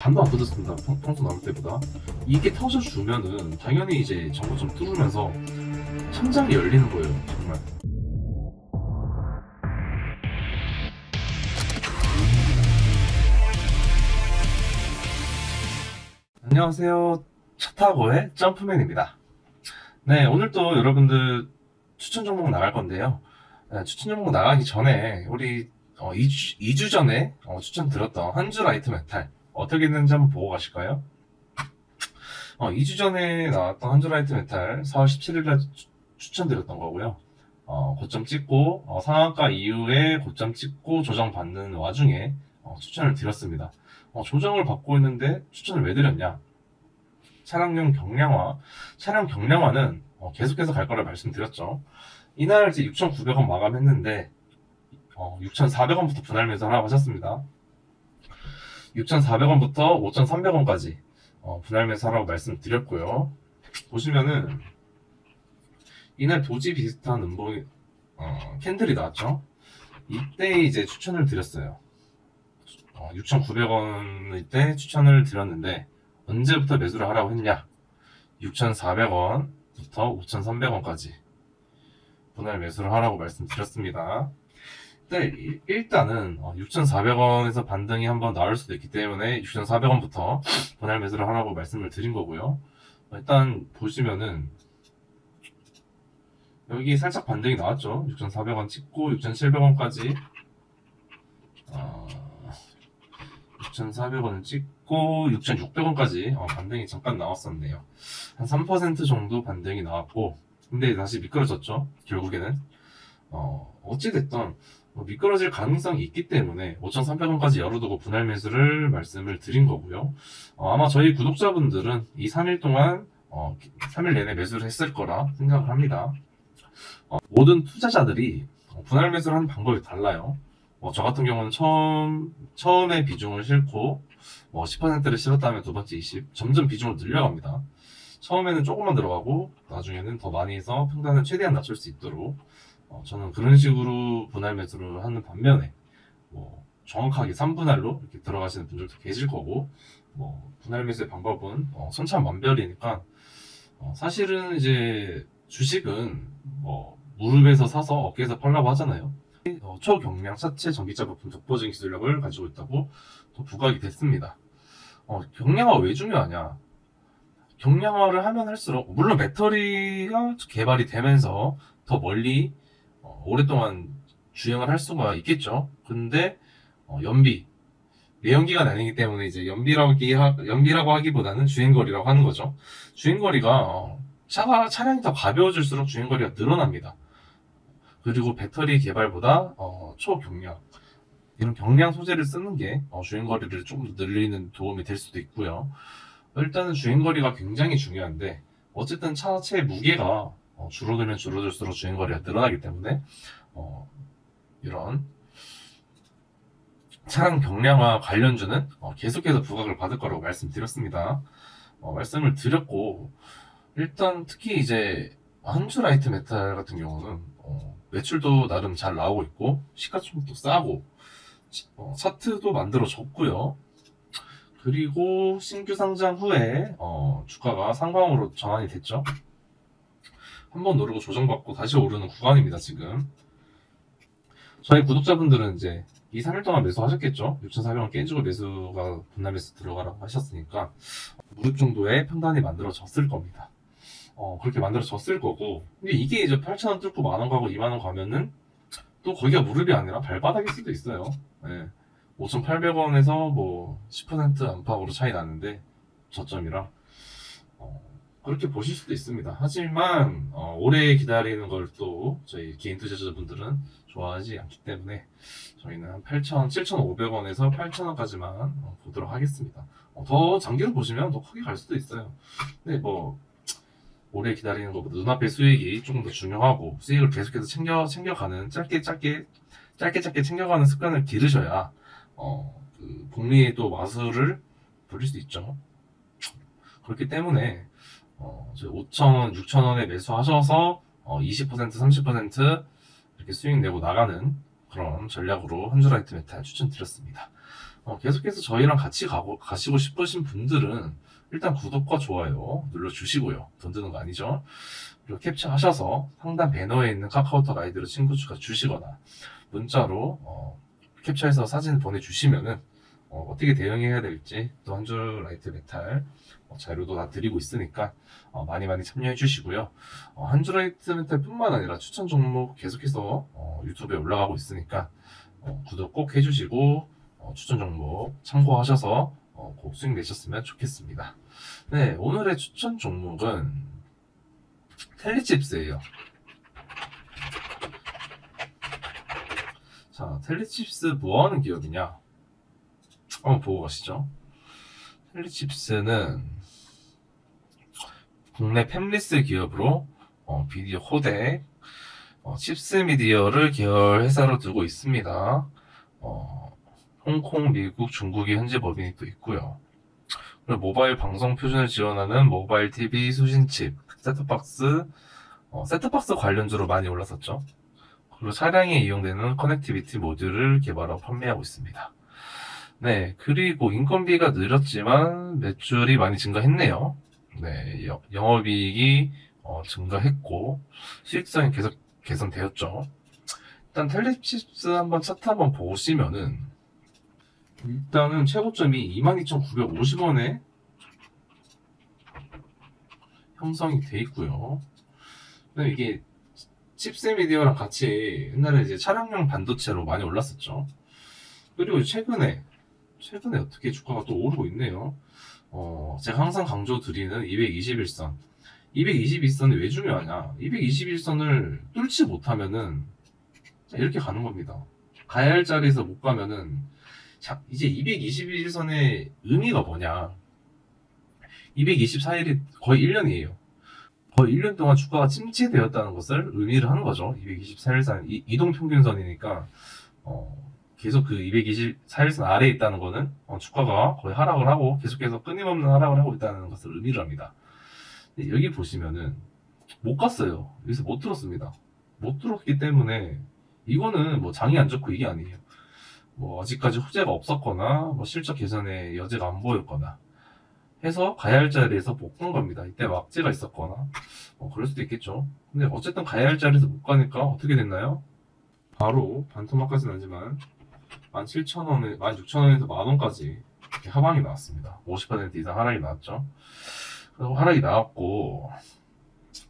반도 안 터졌습니다. 평소 나올 때보다. 이게 터져주면은 당연히 이제 전고 좀 뚫으면서 천장이 열리는 거예요. 정말. 안녕하세요. 차타고의 점프맨입니다. 네, 오늘 또 여러분들 추천 종목 나갈 건데요. 네, 추천 종목 나가기 전에 우리 2주 전에 추천드렸던 한주 라이트 메탈 어떻게 됐는지 한번 보고 가실까요? 2주 전에 나왔던 한주 라이트 메탈 4월 17일날 추천드렸던 거고요. 고점 찍고 상한가 이후에 고점 찍고 조정 받는 와중에 추천을 드렸습니다. 조정을 받고 있는데 추천을 왜 드렸냐? 차량용 경량화는 계속해서 갈 거라 말씀드렸죠. 이날 이제 6,900원 마감했는데 6,400원부터 분할 매수하라고 하셨습니다. 6,400원부터 5,300원까지 분할 매수하라고 말씀드렸고요. 보시면은 이날 도지 비슷한 음봉 캔들이 나왔죠. 이때 이제 추천을 드렸어요. 6,900원일 때 추천을 드렸는데 언제부터 매수를 하라고 했냐? 6,400원부터 5,300원까지 분할 매수를 하라고 말씀드렸습니다. 일단은 6,400원에서 반등이 한번 나올 수도 있기 때문에 6,400원부터 분할 매수를 하라고 말씀을 드린 거고요. 일단 보시면은 여기 살짝 반등이 나왔죠. 6,400원 찍고 6,700원까지 6,400원을 찍고 6,600원까지 반등이 잠깐 나왔었네요. 한 3% 정도 반등이 나왔고 근데 다시 미끄러졌죠. 결국에는 어찌됐든 미끄러질 가능성이 있기 때문에 5,300원까지 열어두고 분할 매수를 말씀을 드린 거고요. 아마 저희 구독자분들은 이 3일 동안 3일 내내 매수를 했을 거라 생각을 합니다. 모든 투자자들이 분할 매수를 하는 방법이 달라요. 저 같은 경우는 처음에 비중을 실고 10%를 실었다면 두 번째 20, 점점 비중을 늘려갑니다. 처음에는 조금만 들어가고 나중에는 더 많이 해서 평단을 최대한 낮출 수 있도록 저는 그런 식으로 분할 매수를 하는 반면에 정확하게 3분할로 이렇게 들어가시는 분들도 계실 거고 분할 매수의 방법은 천차만별이니까 사실은 이제 주식은 무릎에서 사서 어깨에서 팔라고 하잖아요. 초경량 차체 전기차 부품 독보적인 기술력을 가지고 있다고 또 부각이 됐습니다. 경량화 왜 중요하냐? 경량화를 하면 할수록 물론 배터리가 개발이 되면서 더 멀리 오랫동안 주행을 할 수가 있겠죠. 근데 내연기관이 아니기 때문에 이제 연비라고 하기보다는 주행거리라고 하는 거죠. 주행거리가 차량이 더 가벼워질수록 주행거리가 늘어납니다. 그리고 배터리 개발보다 초경량 이런 경량 소재를 쓰는 게 주행거리를 조금 더 늘리는 도움이 될 수도 있고요. 일단은 주행거리가 굉장히 중요한데 어쨌든 차체의 무게가 줄어들면 줄어들수록 주행거리가 늘어나기 때문에 이런 차량 경량화 관련주는 계속해서 부각을 받을 거라고 말씀드렸습니다. 말씀을 드렸고 일단 특히 이제 한주 라이트 메탈 같은 경우는 매출도 나름 잘 나오고 있고 시가총액도 싸고 차트도 만들어졌고요. 그리고 신규 상장 후에 주가가 상방으로 전환이 됐죠. 한번 누르고 조정받고 다시 오르는 구간입니다. 지금 저희 구독자분들은 이제 2, 3일 동안 매수하셨겠죠. 6,400원 깨지고 매수가 분할 매수 들어가라고 하셨으니까 무릎 정도의 평단이 만들어졌을 겁니다. 그렇게 만들어졌을 거고 근데 이게 이제 8,000원 뚫고 만원 가고 2만원 가면은 또 거기가 무릎이 아니라 발바닥일 수도 있어요. 네. 5,800원에서 10% 안팎으로 차이 나는데 저점이라 그렇게 보실 수도 있습니다. 하지만 오래 기다리는 걸 또 저희 개인 투자자분들은 좋아하지 않기 때문에 저희는 7,500원에서 8,000원까지만 보도록 하겠습니다. 더 장기로 보시면 더 크게 갈 수도 있어요. 근데 오래 기다리는 것보다 눈앞의 수익이 조금 더 중요하고 수익을 계속해서 챙겨가는 짧게 챙겨가는 습관을 기르셔야 그 복리의 또 마술을 부릴 수 있죠. 그렇기 때문에 5,000원, 6,000원에 매수하셔서 20%, 30% 이렇게 수익 내고 나가는 그런 전략으로 한주 라이트 메탈 추천드렸습니다. 계속해서 저희랑 같이 가시고 싶으신 분들은 일단 구독과 좋아요 눌러주시고요. 돈 드는 거 아니죠? 그리고 캡처하셔서 상단 배너에 있는 카카오톡 아이디로 친구 추가 주시거나 문자로 캡처해서 사진을 보내주시면은 어떻게 대응해야 될지 또 한 줄 라이트 메탈 자료도 다 드리고 있으니까 많이 참여해 주시고요. 한 줄 라이트 메탈 뿐만 아니라 추천 종목 계속해서 유튜브에 올라가고 있으니까 구독 꼭 해주시고 추천 종목 참고하셔서 꼭 수익 내셨으면 좋겠습니다. 네, 오늘의 추천 종목은 텔리칩스예요. 자, 텔리칩스 뭐하는 기업이냐? 한번 보고 가시죠. 텔리칩스는 국내 팹리스 기업으로 비디오 코덱, 칩스 미디어를 계열 회사로 두고 있습니다. 홍콩, 미국, 중국이 현재 법인이 또 있고요. 그리고 모바일 방송 표준을 지원하는 모바일 TV 수신칩, 셋톱박스, 셋톱박스 관련주로 많이 올랐었죠. 그리고 차량에 이용되는 커넥티비티 모듈을 개발하고 판매하고 있습니다. 네, 그리고 인건비가 늘었지만 매출이 많이 증가했네요. 네, 영업이익이 증가했고 수익성이 계속 개선되었죠. 일단 텔리칩스 한번 차트 한번 보시면은 일단은 최고점이 22,950원에 형성이 돼 있고요. 근데 이게 칩스 미디어랑 같이 옛날에 이제 차량용 반도체로 많이 올랐었죠. 그리고 최근에 어떻게 주가가 또 오르고 있네요. 제가 항상 강조드리는 221선. 221선이 왜 중요하냐? 221선을 뚫지 못하면은 이렇게 가는 겁니다. 가야 할 자리에서 못 가면은 자, 이제 221선의 의미가 뭐냐? 224일이 거의 1년이에요. 거의 1년 동안 주가가 침체되었다는 것을 의미를 하는 거죠. 224일선 이동평균선이니까 계속 그 224일선 아래에 있다는 거는 주가가 거의 하락을 하고 계속해서 끊임없는 하락을 하고 있다는 것을 의미를 합니다. 여기 보시면은 못 갔어요. 여기서 못 들었습니다. 못 들었기 때문에 이거는 뭐 장이 안 좋고 이게 아니에요. 뭐 아직까지 호재가 없었거나 뭐 실적 개선에 여지가 안 보였거나 해서 가야 할 자리에서 못 간 겁니다. 이때 막지가 있었거나 그럴 수도 있겠죠. 근데 어쨌든 가야 할 자리에서 못 가니까 어떻게 됐나요? 바로 반토막까지는 아니지만 17,000원에 16,000원에서 만원까지 이렇게 하방이 나왔습니다. 50% 이상 하락이 나왔죠. 그리고 하락이 나왔고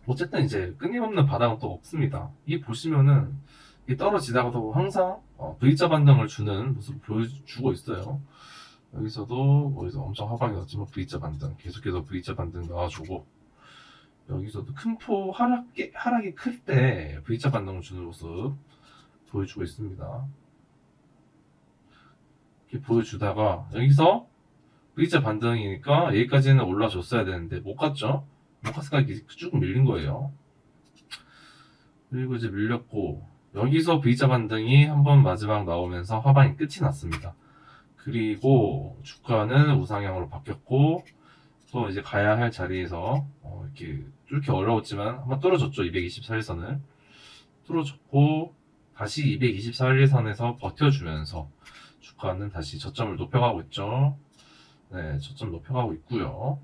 어쨌든 이제 끊임없는 바닥은 또 없습니다. 이 보시면은 이 떨어지다가도 항상 V자 반등을 주는 모습을 보여주고 있어요. 여기서도 엄청 하방이 났지만 V자 반등 계속해서 V자 반등 나와주고 여기서도 큰 포 하락이 클 때 V자 반등을 주는 모습 보여주고 있습니다. 이렇게 보여주다가 여기서 V자 반등이니까 여기까지는 올라줬어야 되는데 못 갔죠. 못 갔으니까 쭉 밀린 거예요. 그리고 이제 밀렸고 여기서 V자 반등이 한번 마지막 나오면서 하방이 끝이 났습니다. 그리고 주가는 우상향으로 바뀌었고 또 이제 가야 할 자리에서 이렇게 뚫기 어려웠지만 한번 뚫어줬죠. 224일선을 뚫어줬고 다시 224일선에서 버텨주면서 주가는 다시 저점을 높여가고 있죠. 네, 저점 높여가고 있고요.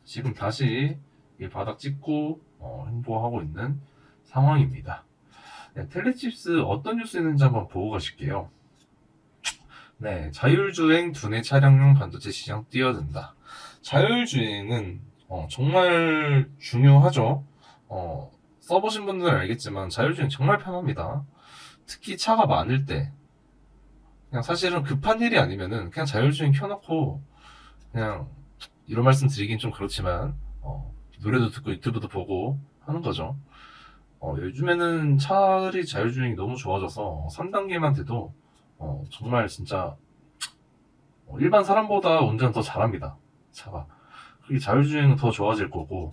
지금 다시 바닥 찍고 행보하고 있는 상황입니다. 네, 텔리칩스 어떤 뉴스 있는지 한번 보고 가실게요. 네, 자율주행 두뇌 차량용 반도체 시장 뛰어든다. 자율주행은 정말 중요하죠. 써보신 분들은 알겠지만 자율주행 정말 편합니다. 특히 차가 많을 때 그냥 사실은 급한 일이 아니면은 그냥 자율주행 켜놓고 그냥 이런 말씀 드리긴 좀 그렇지만 노래도 듣고 유튜브도 보고 하는 거죠. 요즘에는 차들이 자율주행이 너무 좋아져서 3단계만 돼도 정말 진짜 일반 사람보다 운전 더 잘합니다. 차가. 그게 자율주행은 더 좋아질 거고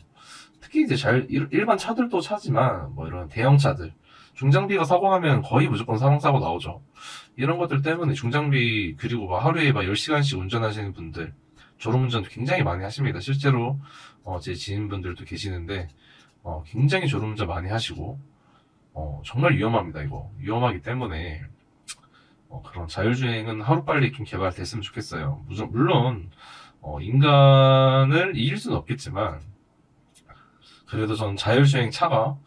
특히 이제 일반 차들도 차지만 뭐 이런 대형 차들 중장비가 사고 나면 거의 무조건 사망사고 나오죠. 이런 것들 때문에 중장비 그리고 막 하루에 막 10시간씩 운전하시는 분들 졸음운전 굉장히 많이 하십니다. 실제로 제 지인분들도 계시는데 굉장히 졸음운전 많이 하시고 정말 위험합니다. 이거 위험하기 때문에 그런 자율주행은 하루빨리 좀 개발됐으면 좋겠어요. 물론 인간을 이길 수는 없겠지만 그래도 저는 자율주행 차가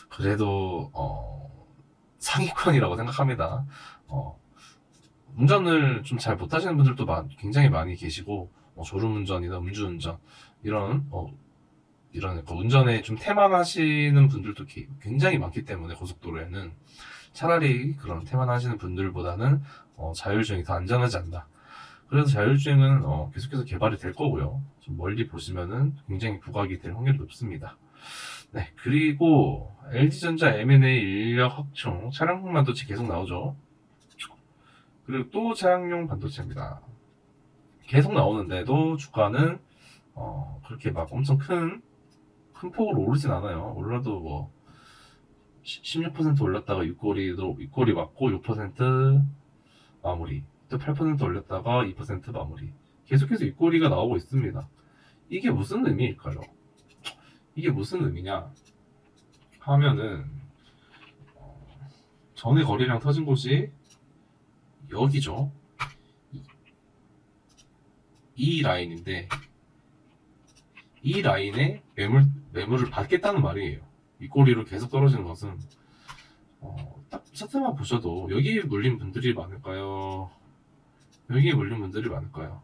그래도 상위권이라고 생각합니다. 어, 운전을 좀 잘 못하시는 분들도 굉장히 많이 계시고 졸음운전이나 음주운전 이런 운전에 좀 태만하시는 분들도 굉장히 많기 때문에 고속도로에는 차라리 그런 태만하시는 분들보다는 자율주행이 더 안전하지 않나. 그래서 자율주행은 계속해서 개발이 될 거고요. 좀 멀리 보시면은 굉장히 부각이 될 확률이 높습니다. 네, 그리고 LG전자 M&A 인력 확충, 차량용 반도체 계속 나오죠. 그리고 또 차량용 반도체입니다. 계속 나오는데도 주가는 그렇게 막 엄청 큰 폭으로 오르진 않아요. 올라도 뭐 16% 올랐다가 6꼬리 맞고 6% 마무리. 또 8% 올렸다가 2% 마무리. 계속해서 6꼬리가 나오고 있습니다. 이게 무슨 의미일까요? 이게 무슨 의미냐 하면은 전에 거래량 터진 곳이 여기죠. 이 라인인데 이 라인에 매물을 받겠다는 말이에요. 이 꼬리로 계속 떨어지는 것은 딱 차트만 보셔도 여기에 물린 분들이 많을까요? 여기에 물린 분들이 많을까요?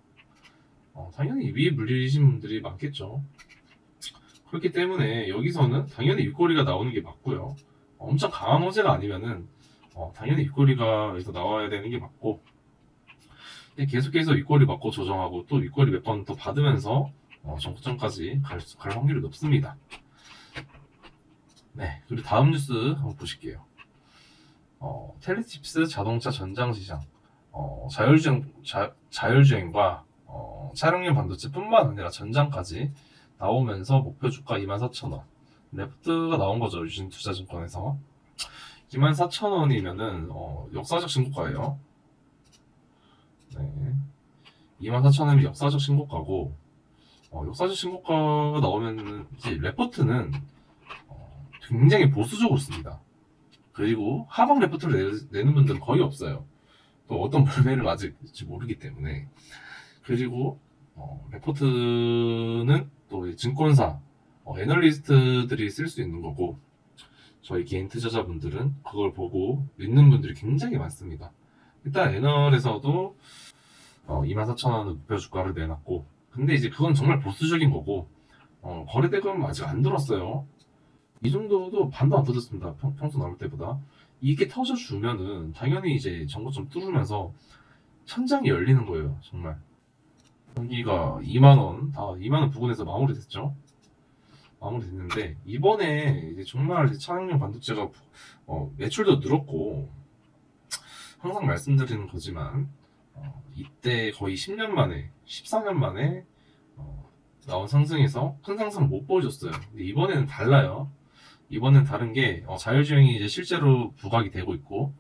당연히 위에 물리신 분들이 많겠죠. 그렇기 때문에 여기서는 당연히 윗꼬리가 나오는 게 맞고요. 엄청 강한 호재가 아니면은 당연히 윗꼬리가 여기서 나와야 되는 게 맞고 계속해서 윗꼬리 맞고 조정하고 또 윗꼬리 몇 번 더 받으면서 정고점까지 갈 확률이 높습니다. 네, 그리고 다음 뉴스 한번 보실게요. 텔레칩스 자동차 전장 시장 자율주행과 차량용 반도체뿐만 아니라 전장까지 나오면서 목표 주가 24,000원 레프트가 나온 거죠. 유진투자증권에서 24,000원이면은 역사적 신고가예요. 네, 24,000원이면 역사적 신고가고 역사적 신고가가 나오면 이제 레포트는 굉장히 보수적으로 씁니다. 그리고 하방 레포트를 내는 분들은 거의 없어요. 또 어떤 물매를 맞을지 모르기 때문에. 그리고 레포트는 또 증권사 애널리스트들이 쓸 수 있는 거고 저희 개인 투자자분들은 그걸 보고 믿는 분들이 굉장히 많습니다. 일단 애널에서도 24,000원을 목표 주가를 내놨고 근데 이제 그건 정말 보수적인 거고 거래 대금은 아직 안 들었어요. 이 정도도 반도 안 터졌습니다. 평소 나올 때보다. 이게 터져주면은 당연히 이제 정고점 뚫으면서 천장이 열리는 거예요. 정말. 여기가 2만원, 2만원 부근에서 마무리됐죠. 마무리됐는데 이번에 이제 정말 차량용 반도체가 매출도 늘었고 항상 말씀드리는 거지만 이때 거의 10년 만에 14년 만에 나온 상승에서 큰 상승을 못 보여줬어요. 근데 이번에는 달라요. 이번엔 다른 게 자율주행이 이제 실제로 부각이 되고 있고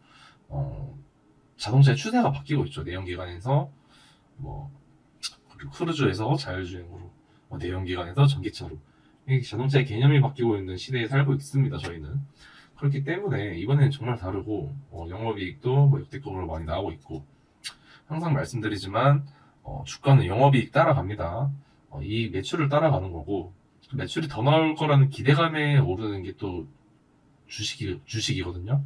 자동차의 추세가 바뀌고 있죠. 내연기관에서 뭐 크루즈에서 자율주행으로 내연기관에서 전기차로 자동차의 개념이 바뀌고 있는 시대에 살고 있습니다. 저희는 그렇기 때문에 이번에는 정말 다르고 영업이익도 역대급으로 많이 나오고 있고 항상 말씀드리지만 주가는 영업이익 따라갑니다. 이 매출을 따라가는 거고 매출이 더 나올 거라는 기대감에 오르는 게 또 주식이거든요.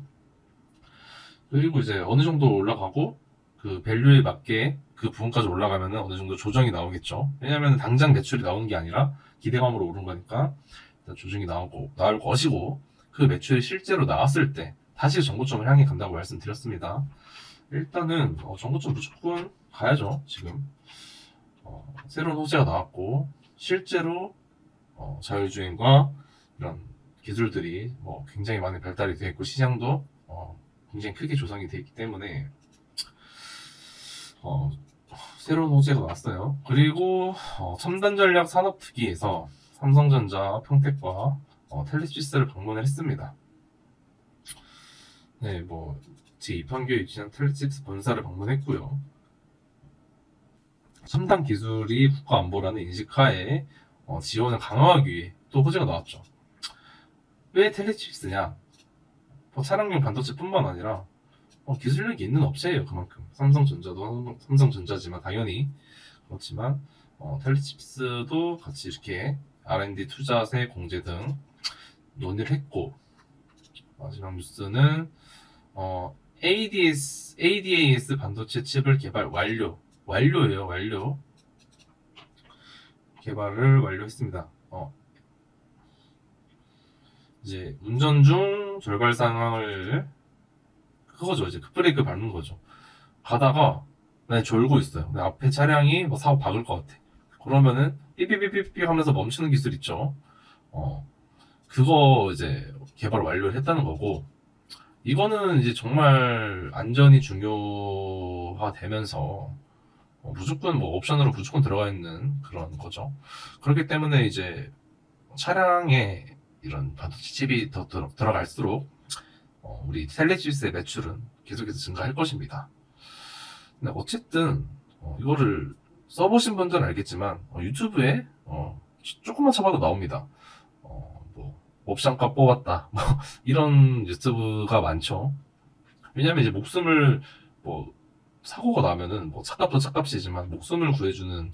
그리고 이제 어느 정도 올라가고 그 밸류에 맞게 그 부분까지 올라가면 어느 정도 조정이 나오겠죠. 왜냐하면 당장 매출이 나오는 게 아니라 기대감으로 오른 거니까 일단 조정이 나올 것이고 그 매출이 실제로 나왔을 때 다시 정고점을 향해 간다고 말씀드렸습니다. 일단은 정고점 무조건 가야죠. 지금 새로운 호재가 나왔고 실제로 자율주행과 이런 기술들이 굉장히 많이 발달이 되어 있고 시장도 굉장히 크게 조성이 되어 있기 때문에 새로운 호재가 나왔어요. 그리고 첨단전략 산업특위에서 삼성전자, 평택과 텔레시스를 방문을 했습니다. 네, 제2판교에 위치한 텔레시스 본사를 방문했고요. 첨단 기술이 국가 안보라는 인식하에 지원을 강화하기 위해 또 호재가 나왔죠. 왜 텔레칩스냐? 차량용 반도체뿐만 아니라 기술력이 있는 업체예요. 그만큼 삼성전자도 삼성전자지만 당연히 그렇지만 텔리칩스도 같이 이렇게 R&D 투자세 공제 등 논의를 했고, 마지막 뉴스는 ADAS 반도체 칩을 개발 완료 개발을 완료했습니다. 이제 운전 중 절발 상황을 그거죠. 이제 급브레이크 밟는 거죠. 가다가 난 졸고 있어요. 근데 앞에 차량이 뭐 사고 박을 것 같아. 그러면은 삐삐삐삐삐 하면서 멈추는 기술 있죠. 그거 이제 개발 완료를 했다는 거고, 이거는 이제 정말 안전이 중요화되면서 무조건 뭐 옵션으로 무조건 들어가 있는 그런 거죠. 그렇기 때문에 이제 차량에 이런 반도체 칩이 더 들어갈수록 우리 텔레시스의 매출은 계속해서 증가할 것입니다. 근데 어쨌든 이거를 써보신 분들은 알겠지만 유튜브에 조금만 쳐봐도 나옵니다. 뭐 옵션값 뽑았다 뭐 이런 유튜브가 많죠. 왜냐면 이제 목숨을 뭐 사고가 나면은 뭐 차값도 차값이지만 목숨을 구해주는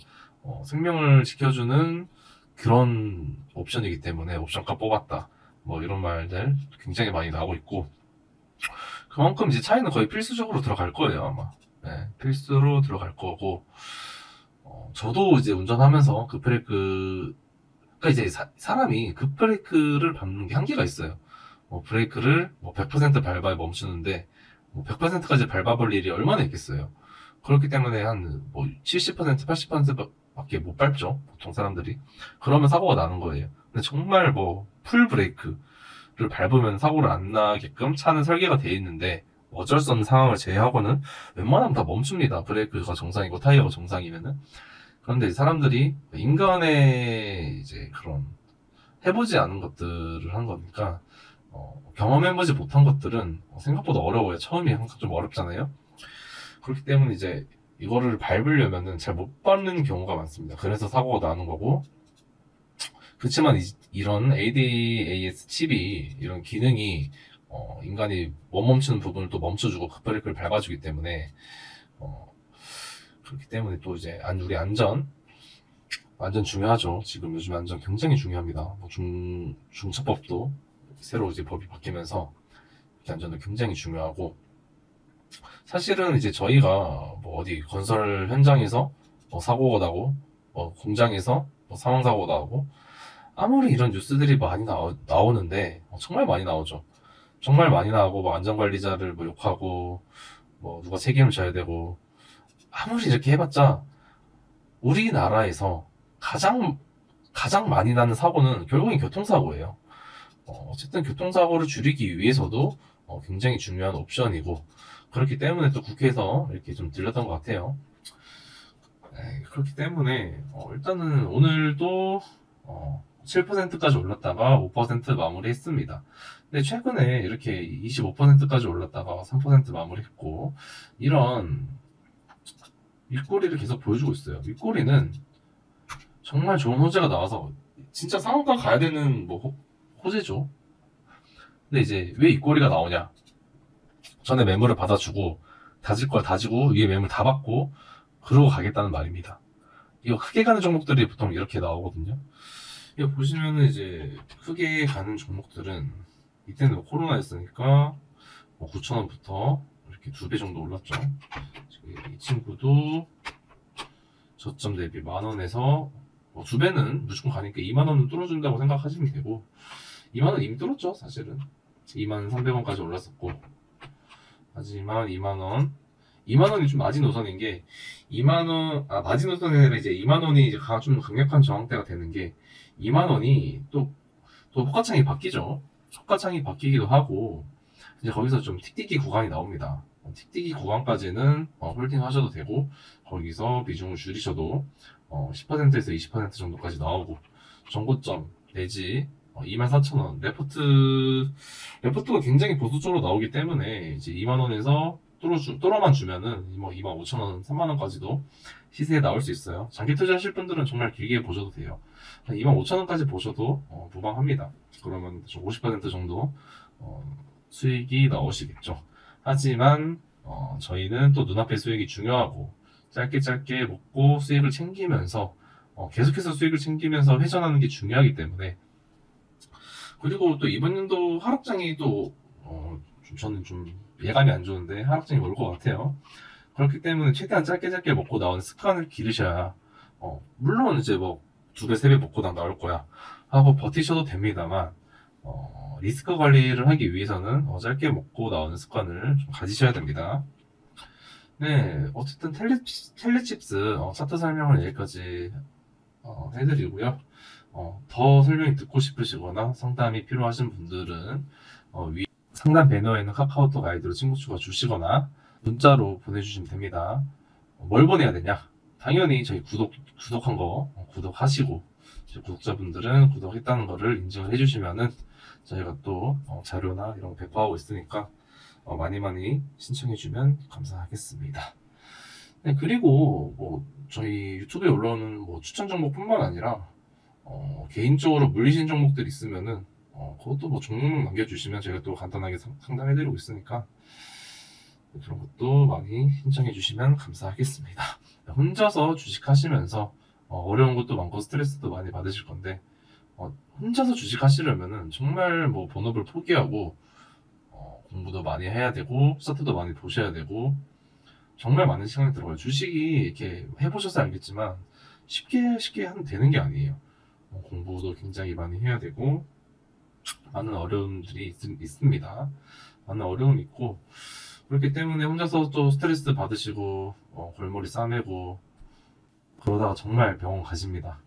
생명을 지켜주는 그런 옵션이기 때문에 옵션값 뽑았다 뭐 이런 말들 굉장히 많이 나오고 있고, 그만큼 이제 차이는 거의 필수적으로 들어갈 거예요 아마. 네, 필수로 들어갈 거고, 저도 이제 운전하면서 급브레이크, 그러니까 이제 사람이 급브레이크를 밟는 게 한계가 있어요. 브레이크를 뭐 100% 밟아야 멈추는데 뭐 100%까지 밟아볼 일이 얼마나 있겠어요. 그렇기 때문에 한 뭐 70%, 80%밖에 못 밟죠 보통 사람들이. 그러면 사고가 나는 거예요. 근데 정말 뭐 풀 브레이크를 밟으면 사고를 안 나게끔 차는 설계가 돼 있는데, 어쩔 수 없는 상황을 제외하고는 웬만하면 다 멈춥니다. 브레이크가 정상이고 타이어가 정상이면은. 그런데 사람들이 인간의 이제 그런 해보지 않은 것들을 한 거니까, 경험해보지 못한 것들은 생각보다 어려워요. 처음이 항상 좀 어렵잖아요. 그렇기 때문에 이제 이거를 밟으려면은 잘 못 밟는 경우가 많습니다. 그래서 사고가 나는 거고, 그렇지만 이런 ADAS 칩이 이런 기능이 인간이 못 멈추는 부분을 또 멈춰주고 급브레이크를 밟아주기 때문에, 그렇기 때문에 또 이제 우리 안전 중요하죠. 지금 요즘 안전 굉장히 중요합니다. 뭐 중차법도 새로 이제 법이 바뀌면서 안전은 굉장히 중요하고, 사실은 이제 저희가 뭐 어디 건설 현장에서 뭐 사고가 나고 공장에서 뭐 사망 사고가 나고, 아무리 이런 뉴스들이 많이 나오는데 정말 많이 나오죠. 정말 많이 나오고 뭐 안전관리자를 뭐 욕하고 뭐 누가 책임을 져야 되고, 아무리 이렇게 해봤자 우리나라에서 가장 많이 나는 사고는 결국엔 교통사고예요. 어쨌든 교통사고를 줄이기 위해서도 굉장히 중요한 옵션이고, 그렇기 때문에 또 국회에서 이렇게 좀 들렸던 것 같아요. 그렇기 때문에 일단은 오늘도 7%까지 올랐다가 5% 마무리했습니다. 근데 최근에 이렇게 25%까지 올랐다가 3% 마무리했고, 이런 윗꼬리를 계속 보여주고 있어요. 윗꼬리는 정말 좋은 호재가 나와서 진짜 상한가 가야 되는 뭐 호재죠. 근데 이제 왜 윗꼬리가 나오냐? 전에 매물을 받아주고 다질 걸 다지고 위에 매물 다 받고 그러고 가겠다는 말입니다. 이거 크게 가는 종목들이 보통 이렇게 나오거든요. 이거 보시면은 이제 크게 가는 종목들은 이때는 뭐 코로나였으니까 뭐 9,000원부터 이렇게 2배 정도 올랐죠. 이 친구도 저점 대비 10,000원에서 뭐 2배는 무조건 가니까 20,000원은 뚫어준다고 생각하시면 되고, 20,000원 이미 뚫었죠 사실은. 21,300원까지 올랐었고, 하지만 2만원이 좀 마지노선인 게, 마지노선이 아니라 이제 2만원이 이제 좀 강력한 저항대가 되는 게, 2만원이 또 호가창이 바뀌죠. 호가창이 바뀌기도 하고, 이제 거기서 좀 틱틱이 구간이 나옵니다. 틱틱이 구간까지는 홀딩 하셔도 되고, 거기서 비중을 줄이셔도 10%에서 20% 정도까지 나오고, 정고점 내지 24,000원 레포트가 굉장히 보수적으로 나오기 때문에 이제 2만원에서 뚫어만 주면은 뭐 25,000원, 3만원까지도 시세에 나올 수 있어요. 장기 투자하실 분들은 정말 길게 보셔도 돼요. 25,000원까지 보셔도 무방합니다. 그러면 50% 정도 수익이 나오시겠죠. 하지만 저희는 또 눈앞의 수익이 중요하고 짧게 먹고 수익을 챙기면서 계속해서 수익을 챙기면서 회전하는 게 중요하기 때문에, 그리고 또 이번 연도 하락장이 또 저는 좀 예감이 안 좋은데 하락장이 올 것 같아요. 그렇기 때문에 최대한 짧게 먹고 나오는 습관을 기르셔야 물론 이제 뭐 2배, 3배 먹고 나올 거야 하고 버티셔도 됩니다만, 리스크 관리를 하기 위해서는 짧게 먹고 나오는 습관을 좀 가지셔야 됩니다. 네, 어쨌든 텔레칩스 차트 설명을 여기까지 해드리고요. 더 설명이 듣고 싶으시거나 상담이 필요하신 분들은 위 상담 배너에 있는 카카오톡 아이디로 친구 추가 주시거나 문자로 보내주시면 됩니다. 뭘 보내야 되냐? 당연히 저희 구독한 거 구독하시고, 이제 구독자분들은 구독했다는 거를 인증을 해주시면은 저희가 또 자료나 이런 거 배포하고 있으니까 많이 신청해주면 감사하겠습니다. 네, 그리고 뭐 저희 유튜브에 올라오는 뭐 추천 정보뿐만 아니라 개인적으로 물리신 종목들 있으면은 그것도 뭐 종목 남겨주시면 제가 또 간단하게 상담해드리고 있으니까 그런 것도 많이 신청해주시면 감사하겠습니다. 혼자서 주식하시면서 어려운 것도 많고 스트레스도 많이 받으실 건데, 혼자서 주식하시려면은 정말 뭐 본업을 포기하고 공부도 많이 해야 되고 차트도 많이 보셔야 되고 정말 많은 시간이 들어가요. 주식이 이렇게 해보셔서 알겠지만 쉽게 하면 되는 게 아니에요. 공부도 굉장히 많이 해야 되고 많은 어려움들이 있습니다. 많은 어려움이 있고, 그렇기 때문에 혼자서 또 스트레스 받으시고 골머리 싸매고 그러다가 정말 병원 가십니다.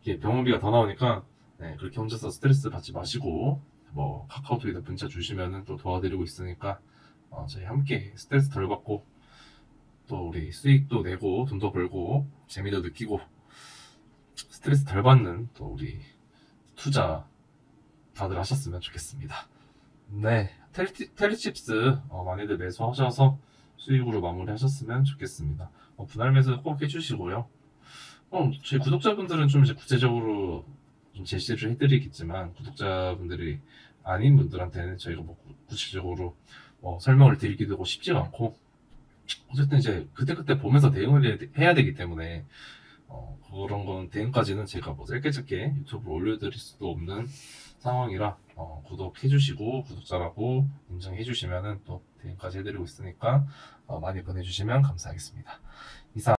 이게 병원비가 더 나오니까, 네, 그렇게 혼자서 스트레스 받지 마시고 뭐 카카오톡에다 문자 주시면은 또 도와드리고 있으니까 저희 함께 스트레스 덜 받고 또 우리 수익도 내고 돈도 벌고 재미도 느끼고 스트레스 덜 받는 또 우리 투자 다들 하셨으면 좋겠습니다. 네, 텔리칩스 많이들 매수하셔서 수익으로 마무리하셨으면 좋겠습니다. 분할 매수 꼭 해주시고요. 저희 구독자분들은 좀 이제 구체적으로 좀 제시를 해드리겠지만, 구독자분들이 아닌 분들한테는 저희가 뭐 구체적으로 설명을 드리기도 쉽지가 않고, 어쨌든 이제 그때그때 보면서 대응을 해야 되기 때문에 그런 건 대응까지는 제가 뭐 짧게 유튜브로 올려드릴 수도 없는 상황이라 구독해주시고 구독자라고 인정해주시면은 또 대응까지 해드리고 있으니까 많이 보내주시면 감사하겠습니다. 이상